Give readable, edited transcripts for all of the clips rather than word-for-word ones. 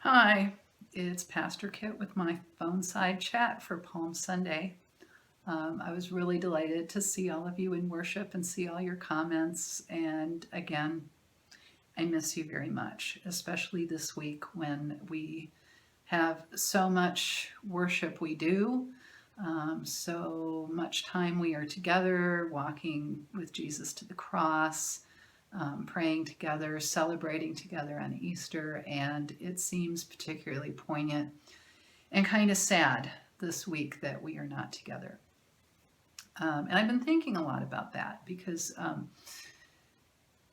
Hi, it's Pastor Kit with my Phoneside chat for Palm Sunday. I was really delighted to see all of you in worship and see all your comments. And again, I miss you very much, especially this week when we have so much worship we do, so much time we are together, walking with Jesus to the cross, praying together, celebrating together on Easter, and it seems particularly poignant and kind of sad this week that we are not together. And I've been thinking a lot about that because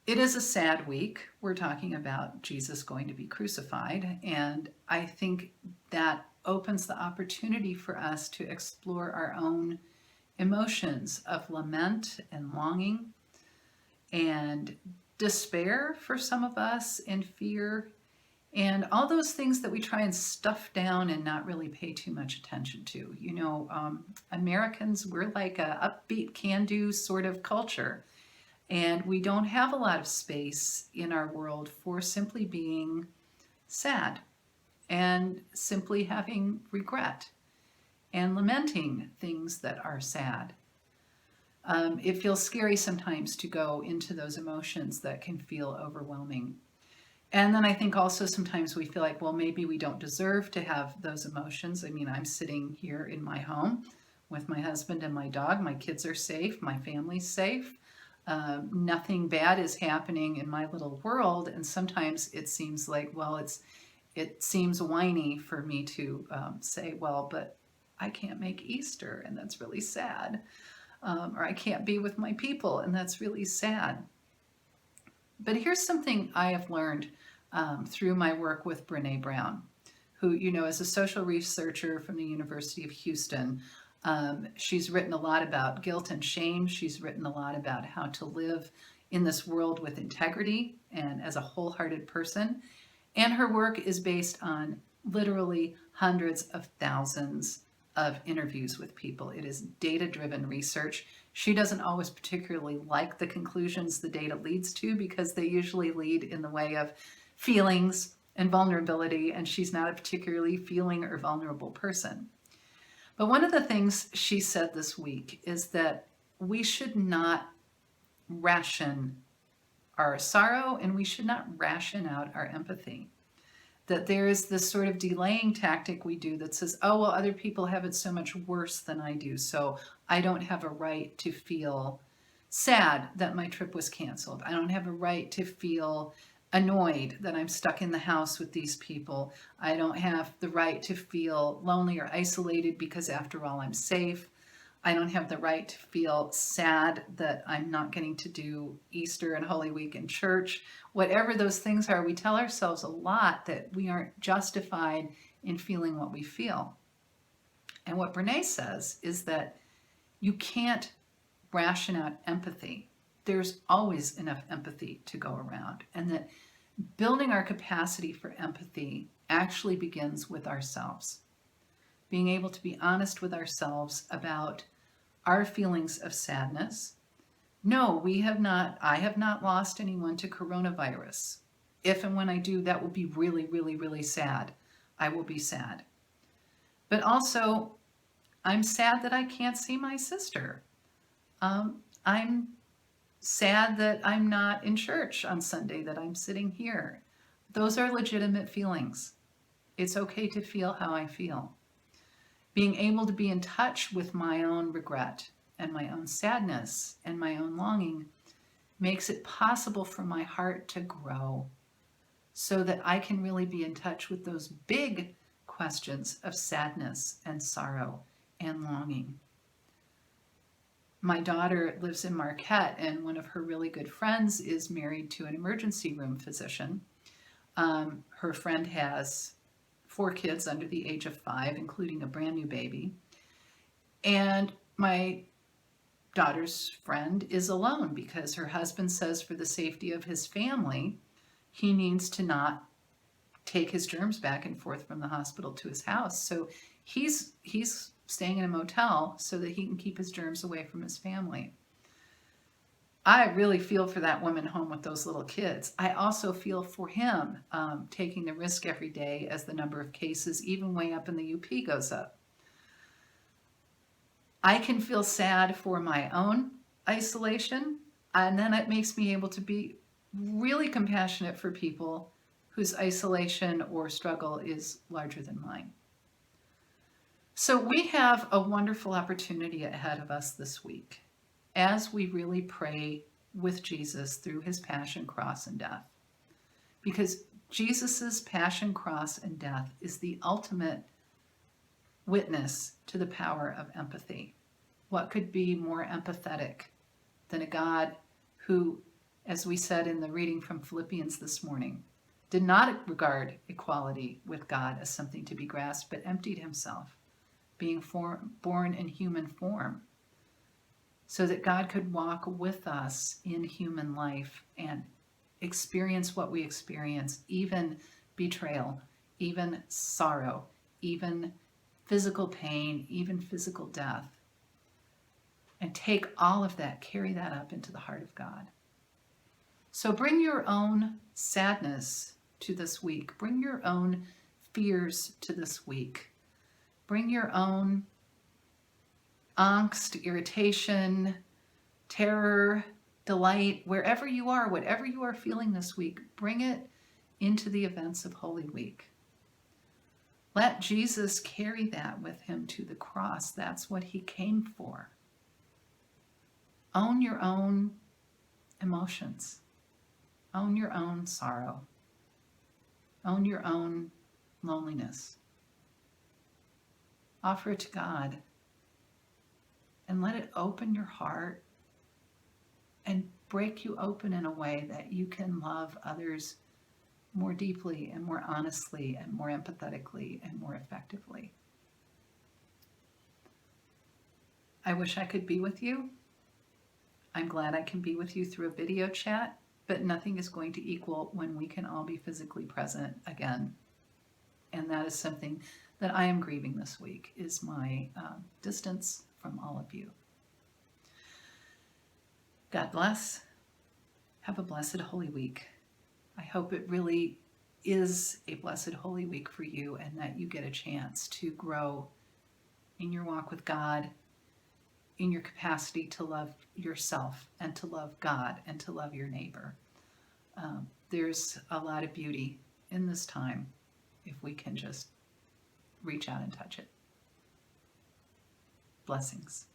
it is a sad week. We're talking about Jesus going to be crucified, and I think that opens the opportunity for us to explore our own emotions of lament and longing and despair for some of us, and fear, and all those things that we try and stuff down and not really pay too much attention to. Americans, we're like a upbeat, can-do sort of culture, and we don't have a lot of space in our world for simply being sad and simply having regret and lamenting things that are sad. It feels scary sometimes to go into those emotions that can feel overwhelming. And then I think also sometimes we feel like, well, maybe we don't deserve to have those emotions. I mean, I'm sitting here in my home with my husband and my dog. My kids are safe. My family's safe. Nothing bad is happening in my little world. And sometimes it seems like, well, it seems whiny for me to say, well, but I can't make Easter, and that's really sad. Or I can't be with my people, and that's really sad. But here's something I have learned through my work with Brene Brown, who, is a social researcher from the University of Houston. She's written a lot about guilt and shame. She's written a lot about how to live in this world with integrity and as a wholehearted person. And her work is based on literally hundreds of thousands of interviews with people. It is data-driven research. She doesn't always particularly like the conclusions the data leads to because they usually lead in the way of feelings and vulnerability, and she's not a particularly feeling or vulnerable person. But one of the things she said this week is that we should not ration our sorrow, and we should not ration out our empathy. That there is this sort of delaying tactic we do that says, oh, well, other people have it so much worse than I do, so I don't have a right to feel sad that my trip was canceled. I don't have a right to feel annoyed that I'm stuck in the house with these people. I don't have the right to feel lonely or isolated because, after all, I'm safe. I don't have the right to feel sad that I'm not getting to do Easter and Holy Week in church. Whatever those things are, we tell ourselves a lot that we aren't justified in feeling what we feel. And what Brene says is that you can't ration out empathy. There's always enough empathy to go around, and that building our capacity for empathy actually begins with ourselves. Being able to be honest with ourselves about our feelings of sadness. No, I have not lost anyone to coronavirus. If and when I do, that will be really, really, really sad. I will be sad. But also, I'm sad that I can't see my sister. I'm sad that I'm not in church on Sunday, that I'm sitting here. Those are legitimate feelings. It's okay to feel how I feel. Being able to be in touch with my own regret and my own sadness and my own longing makes it possible for my heart to grow so that I can really be in touch with those big questions of sadness and sorrow and longing. My daughter lives in Marquette, and one of her really good friends is married to an emergency room physician. Her friend has 4 kids under the age of 5, including a brand new baby. And my daughter's friend is alone because her husband says, for the safety of his family, he needs to not take his germs back and forth from the hospital to his house. So he's staying in a motel so that he can keep his germs away from his family. I really feel for that woman home with those little kids. I also feel for him taking the risk every day as the number of cases, even way up in the UP, goes up. I can feel sad for my own isolation, and then it makes me able to be really compassionate for people whose isolation or struggle is larger than mine. So we have a wonderful opportunity ahead of us this week as we really pray with Jesus through his passion, cross, and death. Because Jesus's passion, cross, and death is the ultimate witness to the power of empathy. What could be more empathetic than a God who, as we said in the reading from Philippians this morning, did not regard equality with God as something to be grasped, but emptied himself, being born in human form, so that God could walk with us in human life and experience what we experience, even betrayal, even sorrow, even physical pain, even physical death, and take all of that, carry that up into the heart of God. So bring your own sadness to this week. Bring your own fears to this week. Bring your own angst, irritation, terror, delight, wherever you are, whatever you are feeling this week, bring it into the events of Holy Week. Let Jesus carry that with him to the cross. That's what he came for. Own your own emotions. Own your own sorrow. Own your own loneliness. Offer it to God and let it open your heart and break you open in a way that you can love others more deeply and more honestly and more empathetically and more effectively. I wish I could be with you. I'm glad I can be with you through a video chat, but nothing is going to equal when we can all be physically present again. And that is something that I am grieving this week, is my distance from all of you. God bless. Have a blessed Holy Week. I hope it really is a blessed Holy Week for you, and that you get a chance to grow in your walk with God, in your capacity to love yourself and to love God and to love your neighbor. There's a lot of beauty in this time if we can just reach out and touch it. Blessings.